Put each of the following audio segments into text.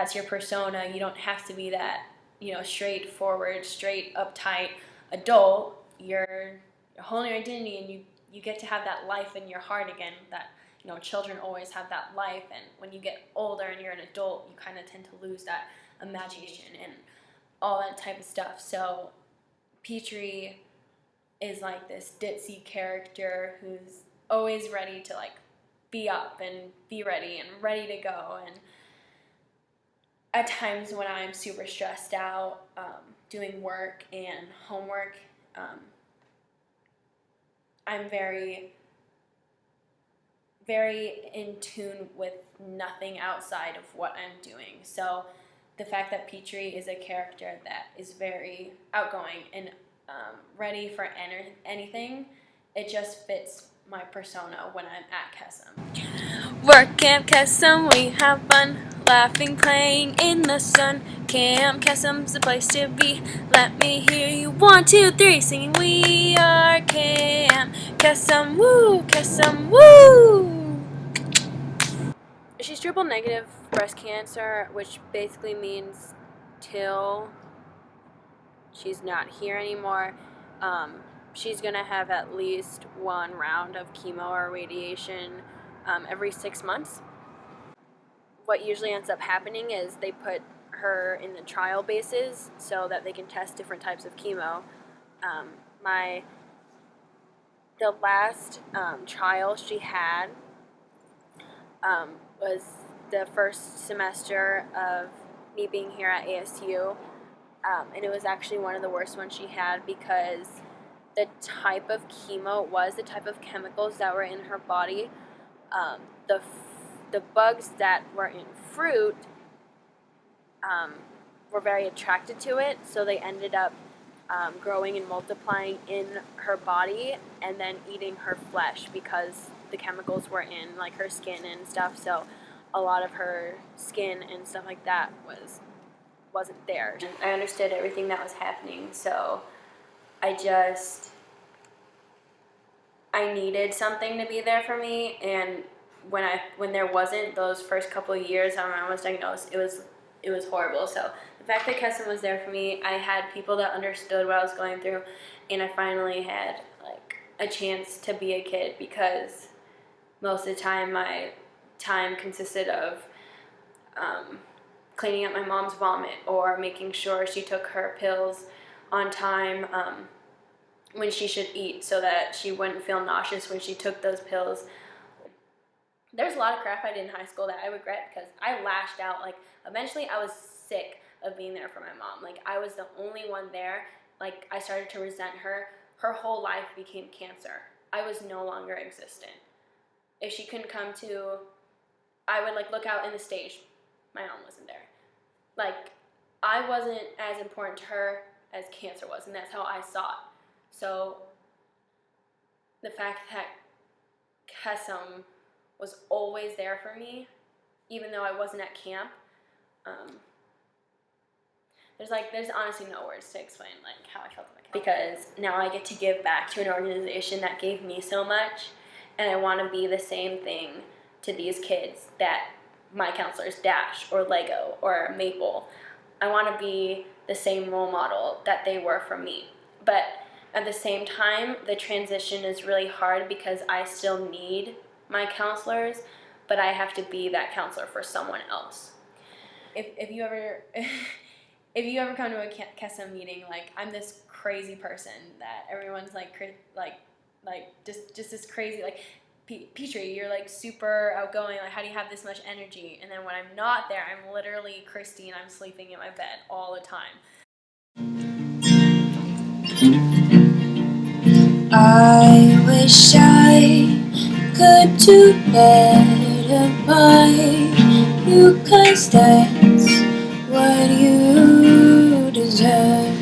that's your persona. You don't have to be that, straightforward, straight, uptight adult. You're a whole new identity, and you get to have that life in your heart again. That children always have that life, and when you get older and you're an adult, you kind of tend to lose that imagination and all that type of stuff. So Petrie is like this ditzy character who's always ready to be up and be ready and ready to go. And at times when I'm super stressed out doing work and homework, I'm very, very in tune with nothing outside of what I'm doing. So the fact that Petrie is a character that is very outgoing and ready for anything, it just fits my persona when I'm at Kesem. Work Camp Kesem, we have fun, laughing, playing in the sun. Camp Kesem's the place to be. Let me hear you 1, 2, 3 singing. We are Camp Kesem, woo, Kesem, woo. She's triple negative breast cancer, which basically means till she's not here anymore, she's going to have at least 1 round of chemo or radiation every 6 months. What usually ends up happening is they put her in the trial bases so that they can test different types of chemo. The last trial she had was the first semester of me being here at ASU, and it was actually one of the worst ones she had because the type of chemo it was, the type of chemicals that were in her body, the bugs that were in fruit were very attracted to it, so they ended up growing and multiplying in her body and then eating her flesh because the chemicals were in her skin and stuff. So a lot of her skin and stuff like that wasn't there. I understood everything that was happening, so I needed something to be there for me. And when there wasn't, those first couple of years when I was diagnosed, it was horrible. So the fact that Kesem was there for me, I had people that understood what I was going through, and I finally had a chance to be a kid, because most of the time my time consisted of cleaning up my mom's vomit or making sure she took her pills on time when she should eat, so that she wouldn't feel nauseous when she took those pills. There's a lot of crap I did in high school that I regret, because I lashed out. Eventually I was sick of being there for my mom. I was the only one there. I started to resent her. Her whole life became cancer. I was no longer existent. If she couldn't come to, I would look out in the stage. My mom wasn't there. I wasn't as important to her as cancer was, and that's how I saw it. So the fact that Kesem was always there for me, even though I wasn't at camp, there's honestly no words to explain how I felt about camp. Because now I get to give back to an organization that gave me so much, and I want to be the same thing to these kids that my counselors, Dash or Lego or Maple. I want to be the same role model that they were for me. But at the same time, the transition is really hard because I still need my counselors, but I have to be that counselor for someone else. If you ever come to a Kesem meeting, I'm this crazy person that everyone's just this crazy, Petrie, you're super outgoing, how do you have this much energy? And then when I'm not there, I'm literally Christine, I'm sleeping in my bed all the time. I wish I could do better by you, 'cause that's what you deserve.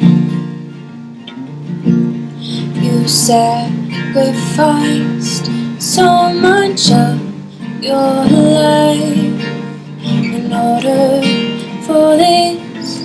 You sacrificed so much of your life in order for this